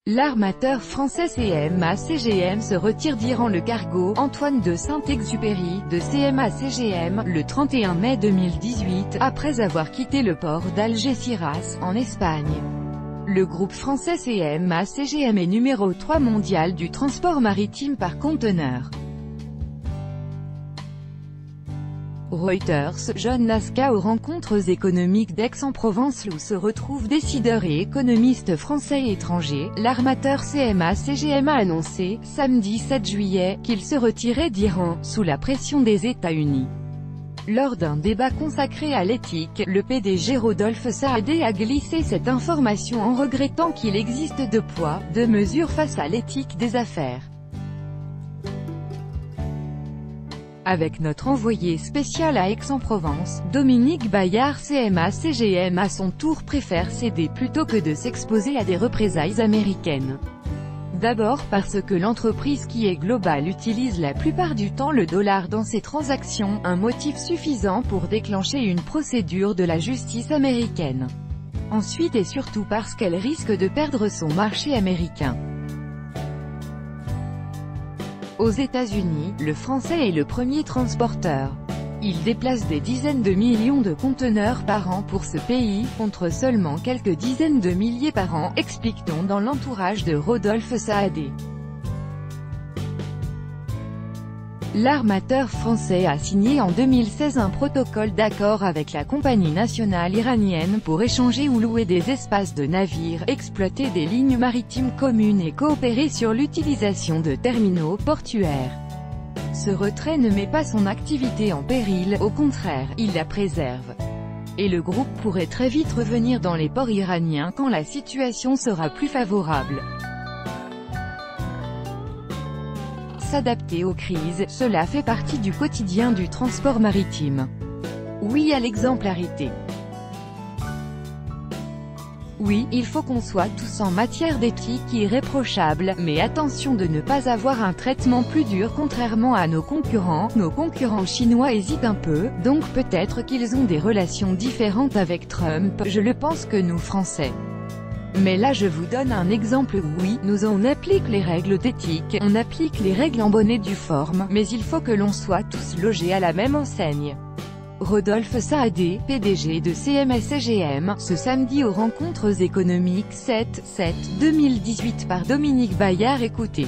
L'armateur français CMA-CGM se retire d'Iran. Le cargo Antoine de Saint-Exupéry de CMA-CGM, le 31 mai 2018, après avoir quitté le port d'Algeciras, en Espagne. Le groupe français CMA-CGM est numéro 3 mondial du transport maritime par conteneur. Reuters, John Nazca aux rencontres économiques d'Aix-en-Provence où se retrouvent décideurs et économistes français et étrangers. L'armateur CMA-CGM a annoncé, samedi 7 juillet, qu'il se retirait d'Iran, sous la pression des États-Unis. Lors d'un débat consacré à l'éthique, le PDG Rodolphe Saadé a glissé cette information en regrettant qu'il existe deux poids, deux mesures face à l'éthique des affaires. Avec notre envoyé spécial à Aix-en-Provence, Dominique Bayard, CMA-CGM à son tour préfère céder plutôt que de s'exposer à des représailles américaines. D'abord parce que l'entreprise qui est globale utilise la plupart du temps le dollar dans ses transactions, un motif suffisant pour déclencher une procédure de la justice américaine. Ensuite et surtout parce qu'elle risque de perdre son marché américain. Aux États-Unis, le français est le premier transporteur. Il déplace des dizaines de millions de conteneurs par an pour ce pays, contre seulement quelques dizaines de milliers par an, explique-t-on dans l'entourage de Rodolphe Saadé. L'armateur français a signé en 2016 un protocole d'accord avec la compagnie nationale iranienne pour échanger ou louer des espaces de navires, exploiter des lignes maritimes communes et coopérer sur l'utilisation de terminaux portuaires. Ce retrait ne met pas son activité en péril, au contraire, il la préserve. Et le groupe pourrait très vite revenir dans les ports iraniens quand la situation sera plus favorable. S'adapter aux crises, cela fait partie du quotidien du transport maritime. Oui à l'exemplarité. Oui, il faut qu'on soit tous en matière d'éthique irréprochable, mais attention de ne pas avoir un traitement plus dur contrairement à nos concurrents. Nos concurrents chinois hésitent un peu, donc peut-être qu'ils ont des relations différentes avec Trump, je le pense que nous Français. Mais là je vous donne un exemple. Oui, nous on applique les règles d'éthique, on applique les règles en bonne et due forme, mais il faut que l'on soit tous logés à la même enseigne. Rodolphe Saadé, PDG de CMA-CGM, ce samedi aux rencontres économiques 7/7/2018 par Dominique Bayard. Écoutez.